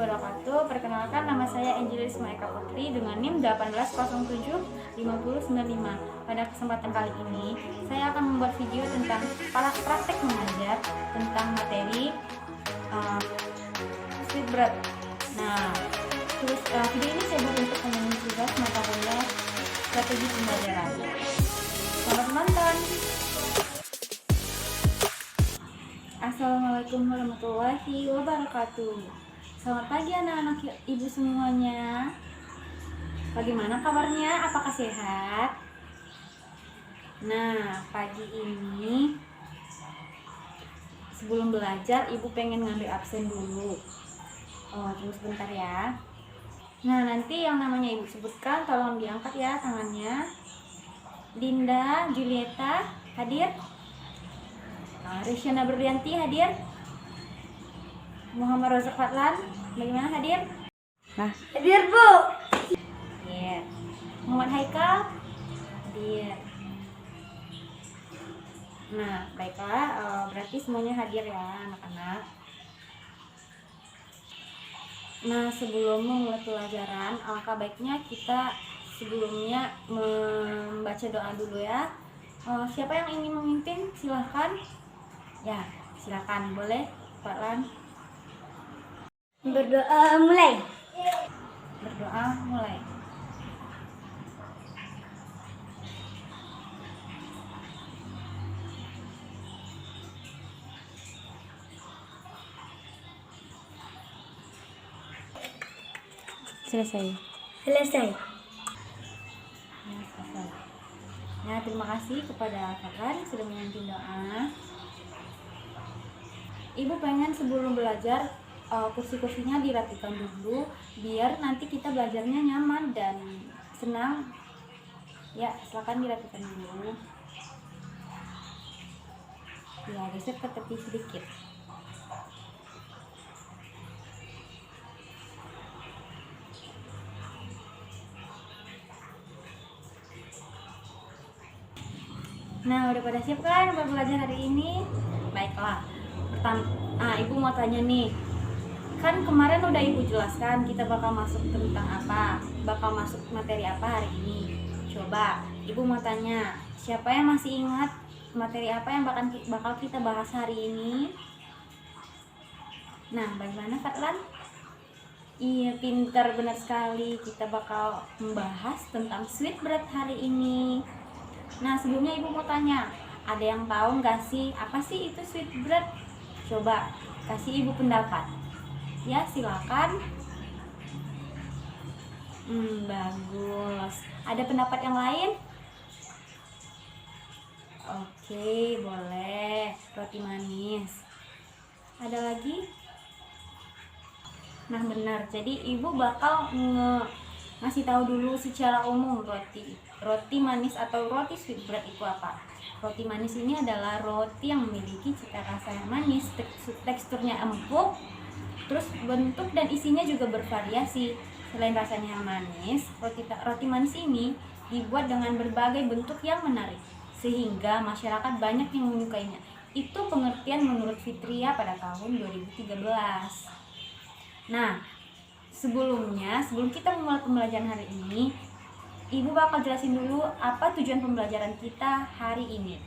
wabarakatuh. Perkenalkan, nama saya Angelis Maeka Putri dengan NIM 18075095. Pada kesempatan kali ini, saya akan membuat video tentang praktek mengajar tentang materi Sweetbread. Nah, video ini saya buat untuk memenuhi tugas mata kuliah strategi pembelajaran. Selamat menonton. Assalamualaikum warahmatullahi wabarakatuh. Selamat pagi anak-anak ibu semuanya. Bagaimana kabarnya? Apakah sehat? Nah, pagi ini sebelum belajar ibu pengen ngambil absen dulu. Tunggu sebentar ya. Nah, nanti yang namanya ibu sebutkan tolong diangkat ya tangannya. Dinda, Julieta, hadir? Risyana Berlianti hadir? Muhammad Rozak Fatlan, bagaimana hadir? Nah, hadir Bu. Yeah. Muhammad Haikal hadir. Nah, baiklah, berarti semuanya hadir ya anak-anak. Nah, sebelum memulai pelajaran, alangkah baiknya kita sebelumnya membaca doa dulu ya. Siapa yang ingin memimpin? Silahkan. Ya, silakan, boleh Fatlan. berdoa mulai. Berdoa mulai. Selesai. Ya, selesai. Nah, terima kasih kepada Fatlan sudah memimpin doa. Ibu pengen sebelum belajar kursi-kursinya dirapikan dulu biar nanti kita belajarnya nyaman dan senang. Ya, silakan dirapikan dulu. Ya, geser ke tepi sedikit. Nah, udah pada siap kan buat belajar hari ini? Baiklah. Ibu mau tanya nih. Kan kemarin udah ibu jelaskan kita bakal masuk tentang apa, bakal masuk materi apa hari ini. Coba, ibu mau tanya, siapa yang masih ingat materi apa yang bakal kita bahas hari ini? Nah, bagaimana Fatlan? Iya, pintar, benar sekali. Kita bakal membahas tentang Sweetbread hari ini. Nah, sebelumnya ibu mau tanya, ada yang tahu nggak sih apa sih itu Sweetbread? Coba kasih ibu pendapat. Ya, silakan. Bagus. Ada pendapat yang lain? Oke, boleh. Roti manis. Ada lagi? Nah, benar. Jadi ibu bakal ngasih tahu dulu secara umum roti manis atau roti Sweetbread itu apa. Roti manis ini adalah roti yang memiliki cita rasa yang manis, teksturnya empuk, terus bentuk dan isinya juga bervariasi. Selain rasanya yang manis, roti manis ini dibuat dengan berbagai bentuk yang menarik, sehingga masyarakat banyak yang menyukainya. Itu pengertian menurut Fitria pada tahun 2013. Nah, sebelum kita memulai pembelajaran hari ini, ibu bakal jelasin dulu apa tujuan pembelajaran kita hari ini.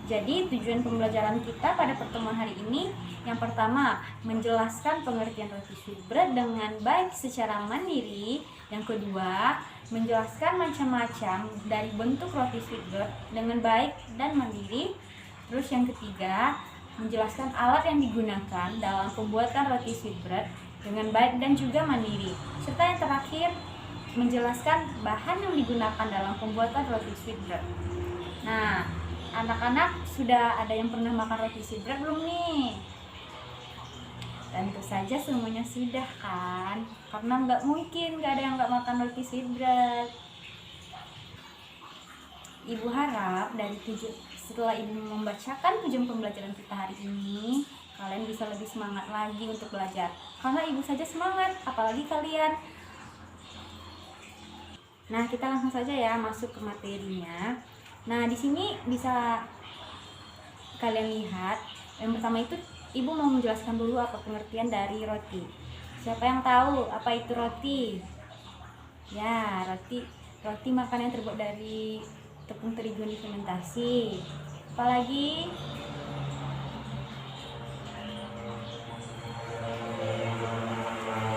Jadi tujuan pembelajaran kita pada pertemuan hari ini, yang pertama, menjelaskan pengertian roti Sweetbread dengan baik secara mandiri. Yang kedua, menjelaskan macam-macam dari bentuk roti Sweetbread dengan baik dan mandiri. Terus yang ketiga, menjelaskan alat yang digunakan dalam pembuatan roti Sweetbread dengan baik dan juga mandiri. Serta yang terakhir, menjelaskan bahan yang digunakan dalam pembuatan roti Sweetbread. Nah, anak-anak sudah ada yang pernah makan roti Sweetbread belum nih? Tentu saja semuanya sudah kan, karena nggak mungkin nggak ada yang nggak makan roti Sweetbread. Ibu harap setelah ibu membacakan tujuan pembelajaran kita hari ini, kalian bisa lebih semangat lagi untuk belajar. Karena ibu saja semangat, apalagi kalian. Nah, kita langsung saja ya masuk ke materinya. Nah, di sini bisa kalian lihat, yang pertama itu Ibu mau menjelaskan dulu apa pengertian dari roti. Siapa yang tahu apa itu roti? Ya, roti makanan yang terbuat dari tepung terigu yang difermentasi. Apalagi?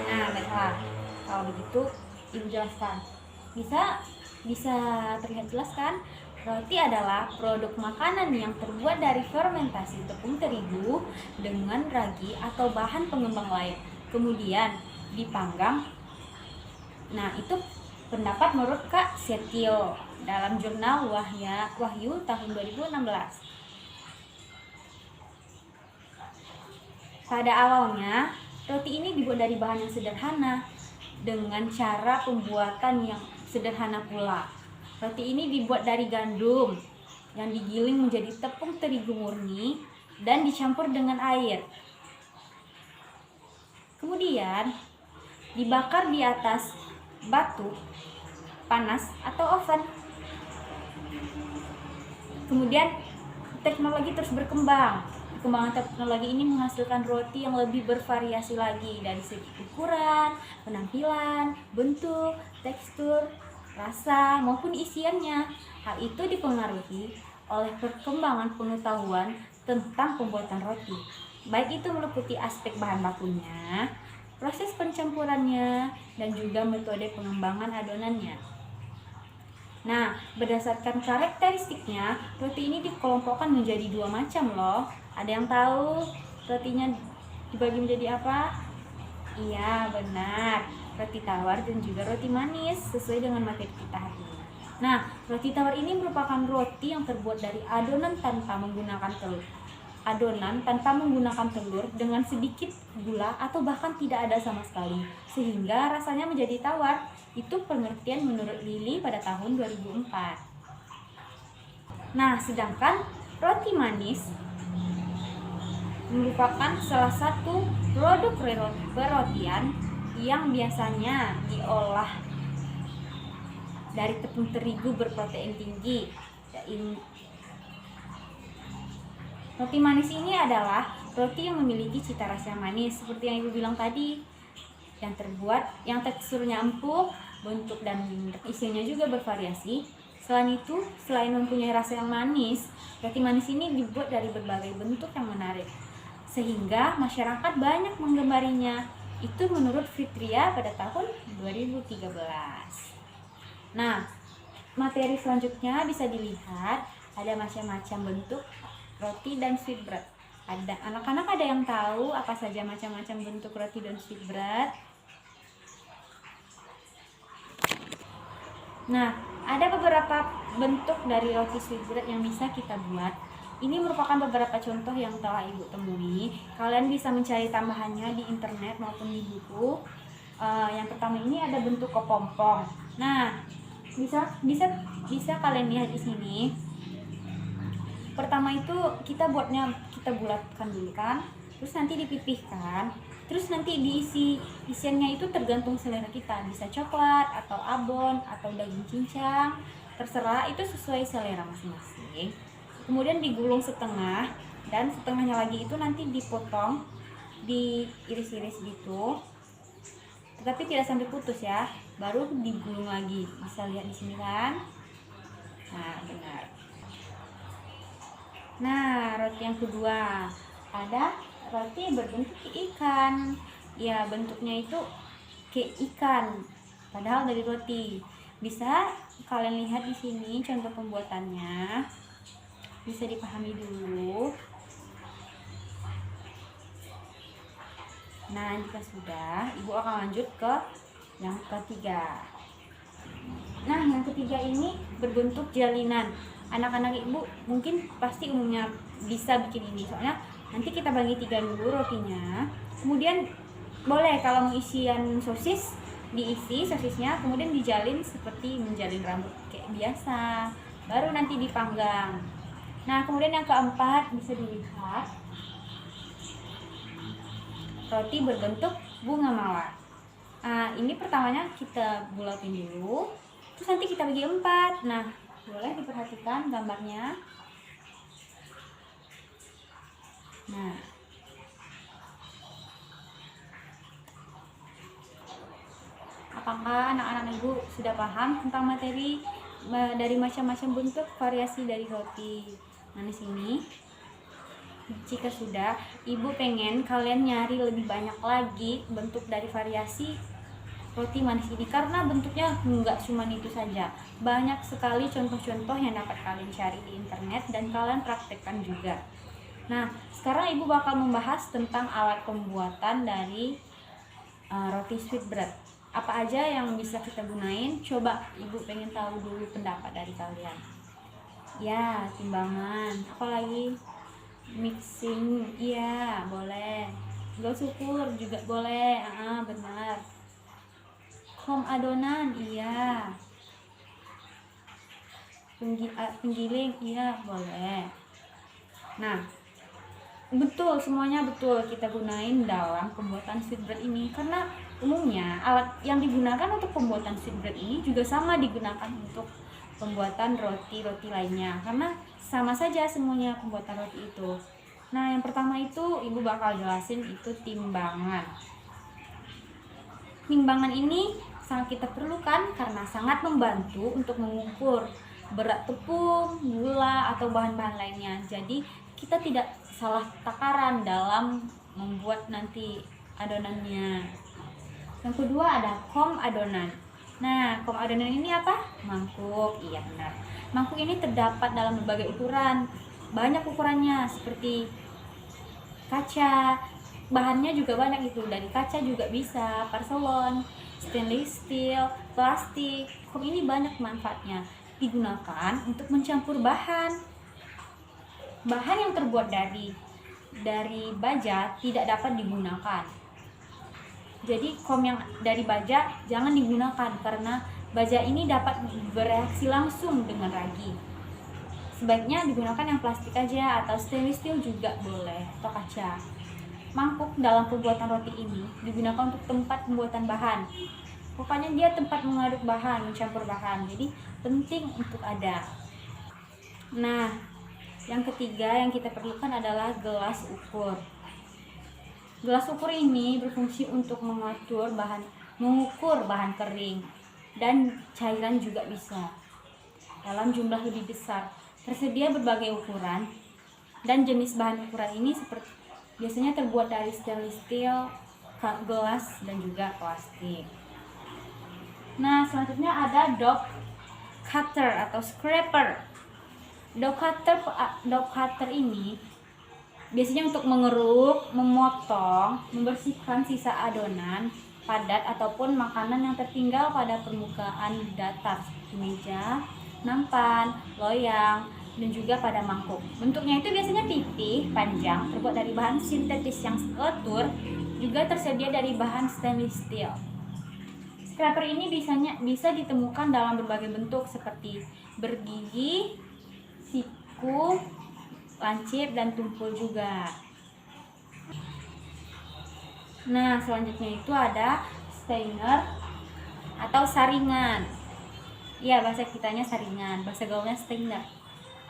Nah, baiklah. Kalau begitu, Ibu jelaskan. Bisa terlihat jelas kan? Roti adalah produk makanan yang terbuat dari fermentasi tepung terigu dengan ragi atau bahan pengembang lain. Kemudian dipanggang. Nah, itu pendapat menurut Kak Setio dalam jurnal Wahyu tahun 2016. Pada awalnya, roti ini dibuat dari bahan yang sederhana dengan cara pembuatan yang sederhana pula. Roti ini dibuat dari gandum yang digiling menjadi tepung terigu murni dan dicampur dengan air. Kemudian dibakar di atas batu panas atau oven. Kemudian teknologi terus berkembang. Perkembangan teknologi ini menghasilkan roti yang lebih bervariasi lagi dari segi ukuran, penampilan, bentuk, tekstur, rasa, maupun isiannya. Hal itu dipengaruhi oleh perkembangan pengetahuan tentang pembuatan roti. Baik itu meliputi aspek bahan bakunya, proses pencampurannya, dan juga metode pengembangan adonannya. Nah, berdasarkan karakteristiknya, roti ini dikelompokkan menjadi 2 macam loh. Ada yang tahu rotinya dibagi menjadi apa? Iya, benar. Roti tawar dan juga roti manis sesuai dengan materi kita hari ini. Nah, roti tawar ini merupakan roti yang terbuat dari adonan tanpa menggunakan telur dengan sedikit gula atau bahkan tidak ada sama sekali, sehingga rasanya menjadi tawar. Itu pengertian menurut Lili pada tahun 2004. Nah, sedangkan roti manis merupakan salah satu produk perotian yang biasanya diolah dari tepung terigu berprotein tinggi. Roti manis ini adalah roti yang memiliki cita rasa manis seperti yang Ibu bilang tadi, yang teksturnya empuk, bentuk dan isinya juga bervariasi. Selain mempunyai rasa yang manis, roti manis ini dibuat dari berbagai bentuk yang menarik, sehingga masyarakat banyak menggemarinya. Itu menurut Fitria pada tahun 2013. Nah, materi selanjutnya bisa dilihat ada macam-macam bentuk roti dan sweetbread. Anak-anak ada yang tahu apa saja macam-macam bentuk roti dan sweetbread? Nah, ada beberapa bentuk dari roti sweetbread yang bisa kita buat. Ini merupakan beberapa contoh yang telah Ibu temui. Kalian bisa mencari tambahannya di internet maupun di buku. Yang pertama ini ada bentuk kepompong. Nah, bisa kalian lihat di sini. Pertama itu kita bulatkan dulu kan, terus nanti dipipihkan, terus nanti isiannya itu tergantung selera kita, bisa coklat atau abon atau daging cincang, terserah, itu sesuai selera masing-masing. Kemudian digulung setengah, dan setengahnya lagi itu nanti dipotong, diiris-iris gitu, tetapi tidak sampai putus ya, baru digulung lagi. Bisa lihat di sini kan? Nah, benar. Nah, roti yang kedua, ada roti berbentuk ikan. Ya, bentuknya itu kayak ikan, padahal dari roti. Bisa kalian lihat di sini contoh pembuatannya. Bisa dipahami dulu. Nah, jika sudah, Ibu akan lanjut ke yang ketiga. Nah, yang ketiga ini berbentuk jalinan. Anak-anak Ibu mungkin pasti umumnya bisa bikin ini, soalnya nanti kita bagi 3 dulu rotinya. Kemudian boleh kalau mau isian sosis, diisi sosisnya, kemudian dijalin seperti menjalin rambut kayak biasa, baru nanti dipanggang. Nah, kemudian yang keempat bisa dilihat roti berbentuk bunga mawar. Ini pertamanya kita bulatin dulu, terus nanti kita bagi 4. Nah, boleh diperhatikan gambarnya. Nah, apakah anak-anak ibu sudah paham tentang materi dari macam-macam bentuk variasi dari roti manis ini? Jika sudah, ibu pengen kalian nyari lebih banyak lagi bentuk dari variasi roti manis ini, karena bentuknya nggak cuma itu saja, banyak sekali contoh-contoh yang dapat kalian cari di internet dan kalian praktekkan juga. Nah, sekarang ibu bakal membahas tentang alat pembuatan dari roti sweetbread. Apa aja yang bisa kita gunain? Coba ibu pengen tahu dulu pendapat dari kalian. Ya, timbangan, apalagi mixing, iya boleh. Gas ukur juga boleh, benar. Kom adonan, iya. Penggiling, iya boleh. Nah, betul, semuanya betul kita gunain dalam pembuatan sweetbread ini, karena umumnya alat yang digunakan untuk pembuatan sweetbread ini juga sama digunakan untuk pembuatan roti-roti lainnya, karena sama saja semuanya pembuatan roti itu. Nah, yang pertama itu ibu bakal jelasin itu timbangan. Timbangan ini sangat kita perlukan karena sangat membantu untuk mengukur berat tepung, gula, atau bahan-bahan lainnya. Jadi kita tidak salah takaran dalam membuat nanti adonannya. Yang kedua ada kom adonan. Nah, kom adonan ini apa? Mangkuk, iya benar. Mangkuk ini terdapat dalam berbagai ukuran. Banyak ukurannya, seperti kaca. Bahannya juga banyak itu, dari kaca juga bisa, porselon, stainless steel, plastik. Kom ini banyak manfaatnya. Digunakan untuk mencampur bahan. Bahan yang terbuat dari baja tidak dapat digunakan. Jadi kom yang dari baja jangan digunakan karena baja ini dapat bereaksi langsung dengan ragi. Sebaiknya digunakan yang plastik aja, atau stainless steel juga boleh, atau kaca. Mangkuk dalam pembuatan roti ini digunakan untuk tempat pembuatan bahan. Pokoknya dia tempat mengaduk bahan, mencampur bahan. Jadi penting untuk ada. Nah, yang ketiga yang kita perlukan adalah gelas ukur. Gelas ukur ini berfungsi untuk mengukur bahan kering dan cairan juga bisa dalam jumlah lebih besar. Tersedia berbagai ukuran dan jenis bahan ukuran ini seperti biasanya terbuat dari stainless steel, gelas, dan juga plastik. Nah, selanjutnya ada dough cutter atau scraper. Dough cutter ini biasanya untuk mengeruk, memotong, membersihkan sisa adonan padat ataupun makanan yang tertinggal pada permukaan datar seperti meja, nampan, loyang, dan juga pada mangkuk. Bentuknya itu biasanya pipih, panjang, terbuat dari bahan sintetis yang lentur, juga tersedia dari bahan stainless steel. Scraper ini bisa ditemukan dalam berbagai bentuk seperti bergigi, siku, lancip, dan tumpul juga. Nah, selanjutnya itu ada strainer atau saringan. Ya, bahasa kitanya saringan, bahasa gaulnya strainer.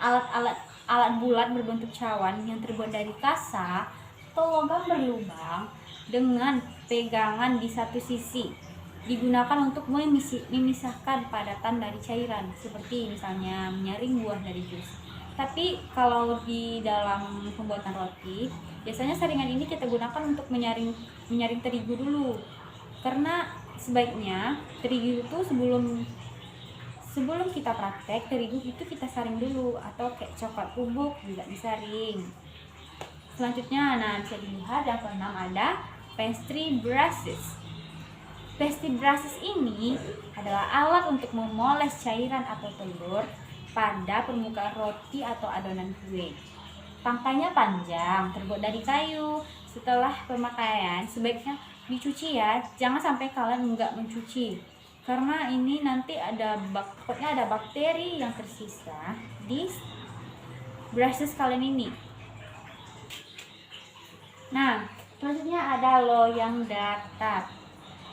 Alat bulat berbentuk cawan yang terbuat dari kasa atau logam berlubang dengan pegangan di satu sisi. Digunakan untuk memisahkan padatan dari cairan, seperti misalnya menyaring buah dari jus. Tapi kalau di dalam pembuatan roti, biasanya saringan ini kita gunakan untuk menyaring terigu dulu. Karena sebaiknya terigu itu sebelum kita praktek, terigu itu kita saring dulu, atau kayak coklat bubuk juga disaring. Selanjutnya, bisa dilihat yang keenam ada pastry brushes. Pastry brushes ini adalah alat untuk memoles cairan atau telur pada permukaan roti atau adonan kue. Pangkainya panjang, terbuat dari kayu. Setelah pemakaian, sebaiknya dicuci ya. Jangan sampai kalian nggak mencuci, karena ini nanti ada bakteri yang tersisa di brushes kalian ini. Nah, selanjutnya ada loyang datar.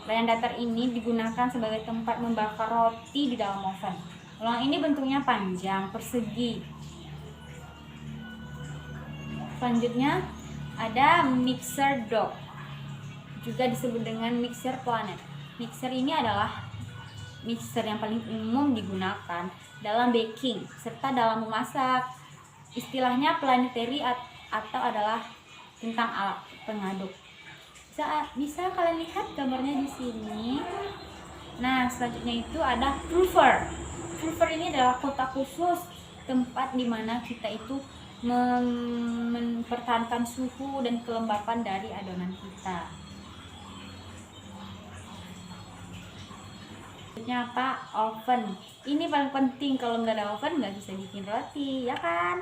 Loyang datar ini digunakan sebagai tempat membakar roti di dalam oven. Loyang ini bentuknya panjang, persegi. Selanjutnya ada mixer dough, juga disebut dengan mixer planet. Mixer ini adalah mixer yang paling umum digunakan dalam baking serta dalam memasak. Istilahnya planetary atau adalah tentang alat pengaduk. Bisa kalian lihat gambarnya di sini. Nah, selanjutnya itu ada proofer. Proofer ini adalah kotak khusus, tempat di mana kita itu mempertahankan suhu dan kelembapan dari adonan kita. Selanjutnya apa? Oven. Ini paling penting, kalau nggak ada oven nggak bisa bikin roti, ya kan?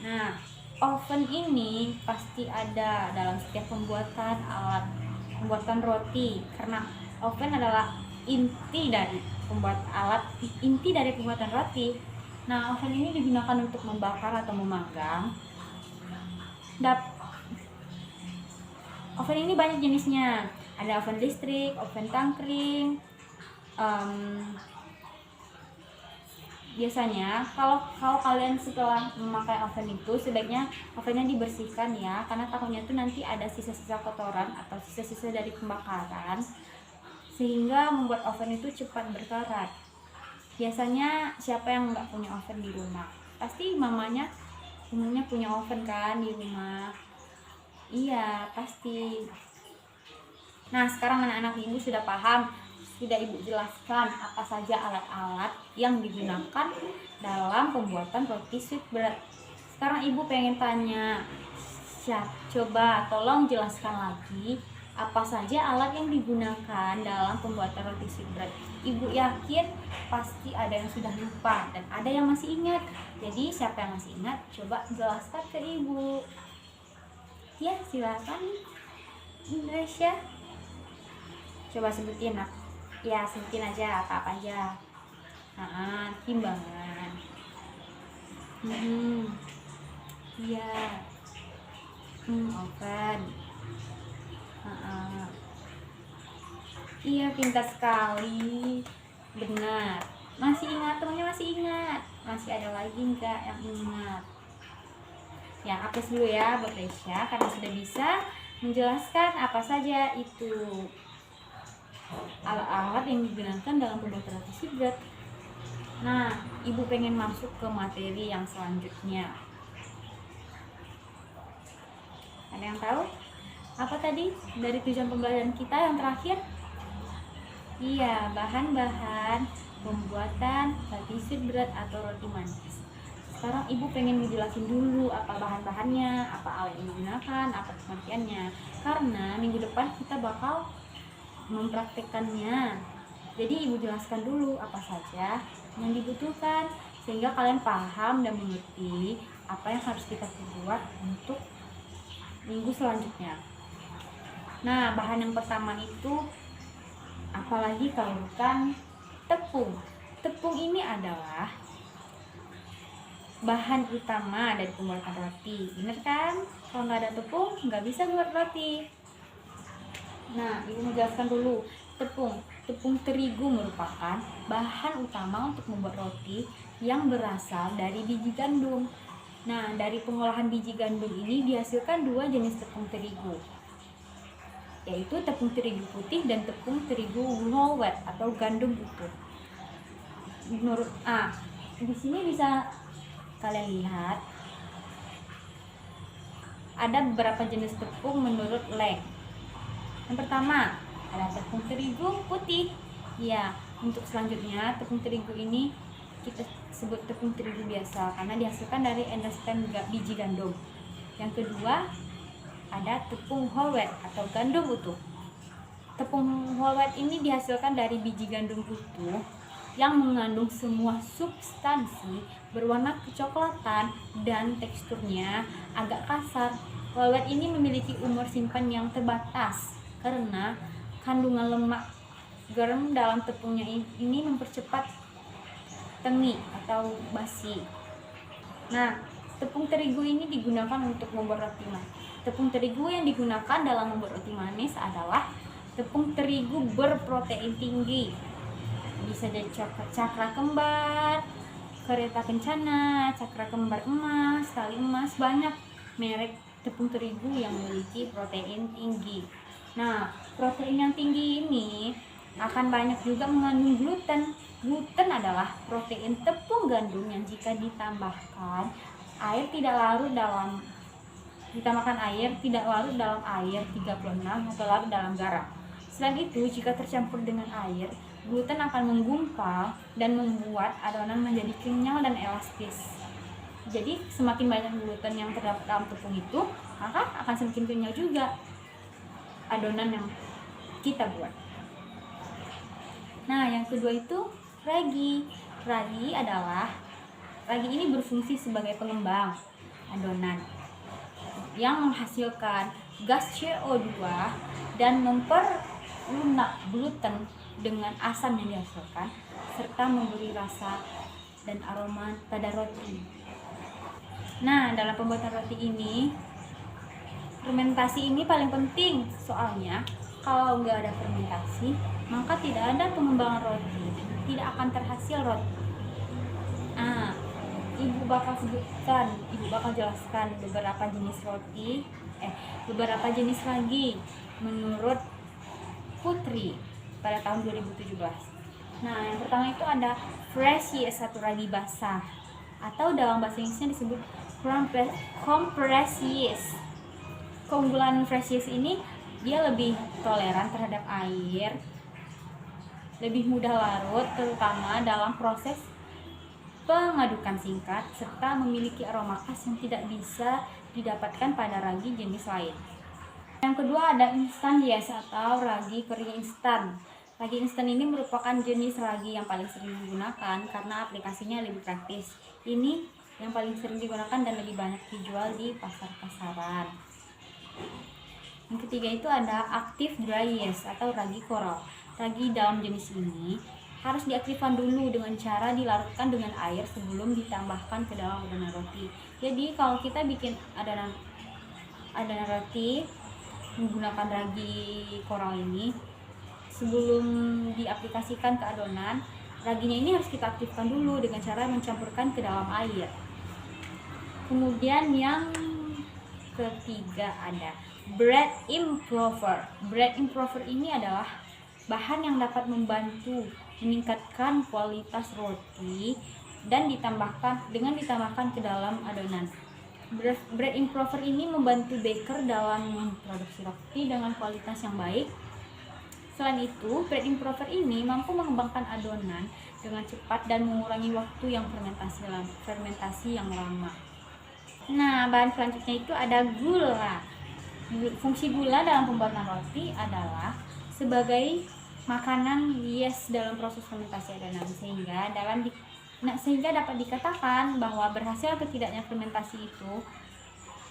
Nah, oven ini pasti ada dalam setiap pembuatan roti, karena oven adalah inti dari pembuatan roti. Nah, oven ini digunakan untuk membakar atau memanggang. Oven ini banyak jenisnya. Ada oven listrik, oven tangkring. Biasanya kalau kalian setelah memakai oven itu sebaiknya ovennya dibersihkan ya, karena takutnya itu nanti ada sisa-sisa kotoran atau sisa-sisa dari pembakaran sehingga membuat oven itu cepat berkarat. Biasanya siapa yang nggak punya oven di rumah? Pasti umumnya punya oven kan di rumah. Iya, pasti. Nah, sekarang anak-anak ibu sudah paham, sudah ibu jelaskan apa saja alat-alat yang digunakan dalam pembuatan roti sweetbread. Sekarang ibu pengen tanya, coba tolong jelaskan lagi apa saja alat yang digunakan dalam pembuatan roti sweetbread. Ibu yakin pasti ada yang sudah lupa dan ada yang masih ingat. Jadi siapa yang masih ingat, coba jelaskan ke ibu. Ya, silakan Indonesia. Coba sebutin ya, sebutin aja apa aja. Timbangan. Iya. Oven. Iya, pintar sekali. Benar. Masih ingat, temannya masih ingat. Masih ada lagi enggak yang ingat? Ya, apes dulu ya buat Resya karena sudah bisa menjelaskan apa saja itu alat-alat yang digunakan dalam pembuatan roti sweetbread. Nah, ibu pengen masuk ke materi yang selanjutnya. Ada yang tahu? Apa tadi dari tujuan pembelajaran kita yang terakhir? Iya, bahan-bahan pembuatan roti sweetbread atau roti manis. Sekarang ibu pengen ngejelasin dulu apa bahan-bahannya, apa alat yang digunakan, apa pengertiannya. Karena minggu depan kita bakal mempraktekkannya. Jadi ibu jelaskan dulu apa saja yang dibutuhkan sehingga kalian paham dan mengerti apa yang harus kita buat untuk minggu selanjutnya. Nah, bahan yang pertama itu apalagi kalau bukan tepung. Tepung ini adalah bahan utama dari pembuatan roti, bener kan? Kalau nggak ada tepung nggak bisa buat roti. Nah, ibu menjelaskan dulu. Tepung terigu merupakan bahan utama untuk membuat roti yang berasal dari biji gandum. Nah, dari pengolahan biji gandum ini dihasilkan dua jenis tepung terigu, yaitu tepung terigu putih dan tepung terigu whole wheat atau gandum utuh. Menurut di sini bisa kalian lihat ada beberapa jenis tepung menurut Leng. Yang pertama ada tepung terigu putih. Ya, untuk selanjutnya tepung terigu ini kita sebut tepung terigu biasa karena dihasilkan dari endosperm biji gandum. Yang kedua ada tepung whole wheat atau gandum utuh. Tepung whole wheat ini dihasilkan dari biji gandum utuh yang mengandung semua substansi berwarna kecoklatan dan teksturnya agak kasar. Whole wheat ini memiliki umur simpan yang terbatas karena kandungan lemak garam dalam tepungnya ini mempercepat tengi atau basi. Nah, tepung terigu ini digunakan untuk membuat roti manis. Tepung terigu yang digunakan dalam membuat roti manis adalah tepung terigu berprotein tinggi. Bisa jadi cakra kembar, kereta kencana, cakra kembar emas, tali emas, banyak merek tepung terigu yang memiliki protein tinggi. Nah, protein yang tinggi ini akan banyak juga mengandung gluten. Gluten adalah protein tepung gandum yang jika ditambahkan air tidak larut dalam air 36 atau larut dalam garam. Selain itu, jika tercampur dengan air, gluten akan menggumpal dan membuat adonan menjadi kenyal dan elastis. Jadi semakin banyak gluten yang terdapat dalam tepung itu, maka akan semakin kenyal juga adonan yang kita buat. Nah, yang kedua itu ragi. Ragi ini berfungsi sebagai pengembang adonan yang menghasilkan gas CO2 dan memperlunak gluten dengan asam yang dihasilkan serta memberi rasa dan aroma pada roti. Nah, dalam pembuatan roti ini, fermentasi ini paling penting, soalnya kalau nggak ada fermentasi maka tidak ada pengembangan roti, tidak akan terhasil roti. Nah, ibu bakal jelaskan beberapa jenis ragi menurut Putri pada tahun 2017. Nah, yang pertama itu ada fresh yeast atau ragi basah, atau dalam bahasa Inggrisnya disebut compressed yeast. Keunggulan fresh yeast ini dia lebih toleran terhadap air, lebih mudah larut terutama dalam proses pengadukan singkat, serta memiliki aroma khas yang tidak bisa didapatkan pada ragi jenis lain. Yang kedua ada instant yeast atau ragi kering instan. Ragi instan ini merupakan jenis ragi yang paling sering digunakan karena aplikasinya lebih praktis. Ini yang paling sering digunakan dan lebih banyak dijual di pasar-pasaran. Yang ketiga itu ada active dry yeast atau ragi koral. Ragi dalam jenis ini harus diaktifkan dulu dengan cara dilarutkan dengan air sebelum ditambahkan ke dalam adonan roti. Jadi kalau kita bikin adonan roti menggunakan ragi koral ini, sebelum diaplikasikan ke adonan, raginya ini harus kita aktifkan dulu dengan cara mencampurkan ke dalam air. Kemudian yang ketiga ada bread improver. Bread improver ini adalah bahan yang dapat membantu meningkatkan kualitas roti dan ditambahkan ke dalam adonan. Bread improver ini membantu baker dalam memproduksi roti dengan kualitas yang baik. Selain itu, bread improver ini mampu mengembangkan adonan dengan cepat dan mengurangi waktu yang fermentasi yang lama. Nah, bahan selanjutnya itu ada gula. Fungsi gula dalam pembuatan roti adalah sebagai makanan hias dalam proses fermentasi adonan, sehingga dapat dikatakan bahwa berhasil atau tidaknya fermentasi itu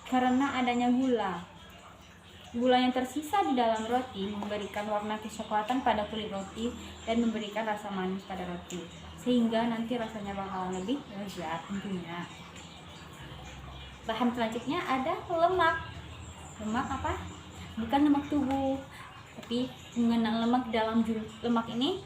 karena adanya gula. Gula yang tersisa di dalam roti memberikan warna kecoklatan pada kulit roti dan memberikan rasa manis pada roti, sehingga nanti rasanya bakalan lebih lezat tentunya. Bahan selanjutnya ada lemak. Lemak apa? Bukan lemak tubuh, tapi mengenal lemak dalam lemak ini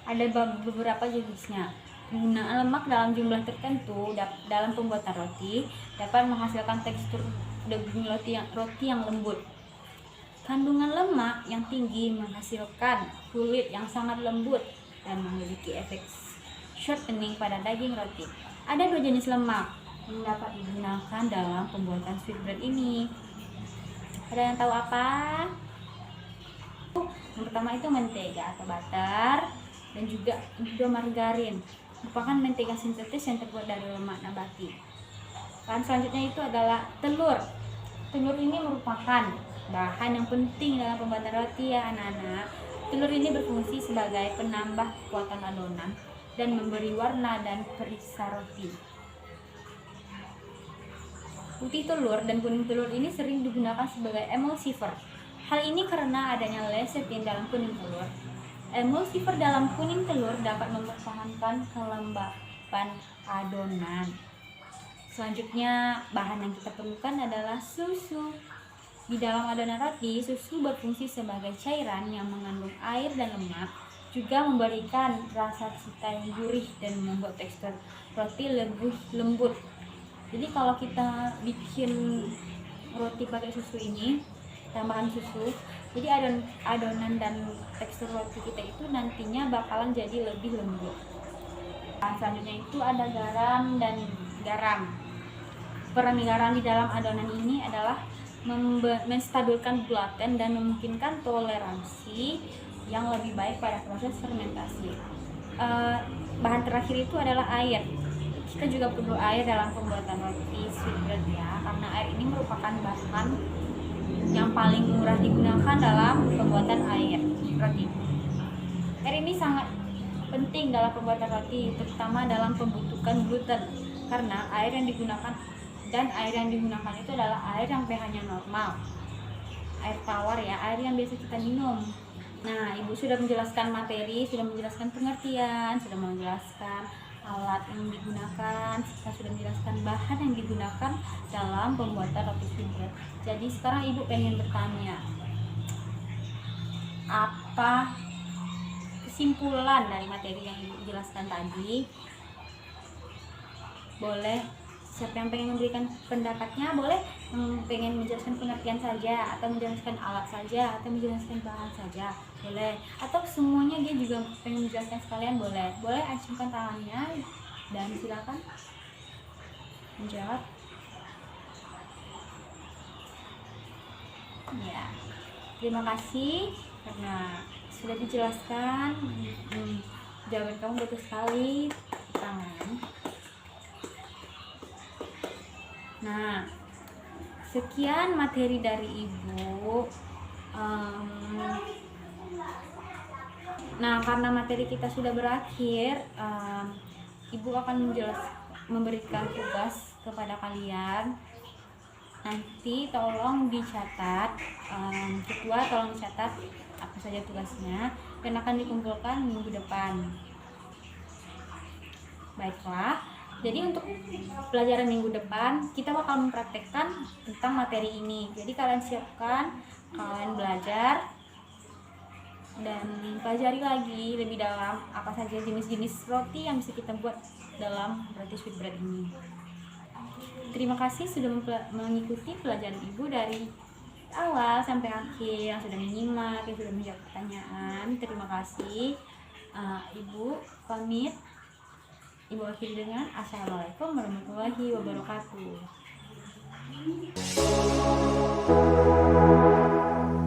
ada beberapa jenisnya. Penggunaan lemak dalam jumlah tertentu dalam pembuatan roti dapat menghasilkan tekstur daging roti yang lembut. Kandungan lemak yang tinggi menghasilkan kulit yang sangat lembut dan memiliki efek shortening pada daging roti. Ada 2 jenis lemak yang dapat digunakan dalam pembuatan sweetbread ini. Ada yang tahu apa? Yang pertama itu mentega atau butter, dan juga margarin, merupakan mentega sintetis yang terbuat dari lemak nabati. Bahan selanjutnya itu adalah telur. Telur ini merupakan bahan yang penting dalam pembuatan roti ya anak-anak. Telur ini berfungsi sebagai penambah kekuatan adonan dan memberi warna dan perisa roti. Putih telur dan kuning telur ini sering digunakan sebagai emulsifer. Hal ini karena adanya lecithin dalam kuning telur. Emulsifer dalam kuning telur dapat mempertahankan kelembapan adonan. Selanjutnya, bahan yang kita perlukan adalah susu. Di dalam adonan roti, susu berfungsi sebagai cairan yang mengandung air dan lemak, juga memberikan rasa cita yang gurih dan membuat tekstur roti lebih lembut. Jadi kalau kita bikin roti pakai susu ini, tambahan susu, Jadi adonan dan tekstur roti kita itu nantinya bakalan jadi lebih lembut. Selanjutnya itu ada garam dan garam. Peran garam di dalam adonan ini adalah menstabilkan gluten dan memungkinkan toleransi yang lebih baik pada proses fermentasi. Bahan terakhir itu adalah air. Kita juga perlu air dalam pembuatan roti sweetbread ya, karena air ini merupakan bahan yang paling murah digunakan dalam pembuatan roti. Air ini sangat penting dalam pembuatan roti, terutama dalam pembentukan gluten, karena air yang digunakan itu adalah air yang pH-nya normal, air tawar ya, air yang biasa kita minum. Nah, Ibu sudah menjelaskan materi, sudah menjelaskan pengertian, sudah menjelaskan alat yang digunakan, sudah menjelaskan bahan yang digunakan dalam pembuatan roti sweetbread. Jadi sekarang Ibu pengen bertanya, apa kesimpulan dari materi yang Ibu jelaskan tadi? Boleh, siapa yang pengen memberikan pendapatnya boleh, pengen menjelaskan pengertian saja, atau menjelaskan alat saja, atau menjelaskan bahan saja, boleh. Atau semuanya dia juga pengen menjelaskan sekalian, boleh. Boleh acungkan tangannya dan silakan menjawab. Ya, terima kasih karena sudah dijelaskan. Jawaban kamu betul sekali, tangan. Nah, sekian materi dari Ibu. Nah, karena materi kita sudah berakhir, Ibu akan memberikan tugas kepada kalian. Nanti tolong dicatat, ketua tolong dicatat apa saja tugasnya dan akan dikumpulkan minggu depan. Baiklah. Jadi untuk pelajaran minggu depan kita bakal mempraktekkan tentang materi ini. Jadi kalian siapkan, kalian belajar dan pelajari lagi lebih dalam apa saja jenis-jenis roti yang bisa kita buat dalam roti sweetbread ini. Terima kasih sudah mengikuti pelajaran Ibu dari awal sampai akhir, yang sudah menyimak, yang sudah menjawab pertanyaan. Terima kasih. Ibu pamit. Ibu akhiri dengan Assalamualaikum warahmatullahi wabarakatuh.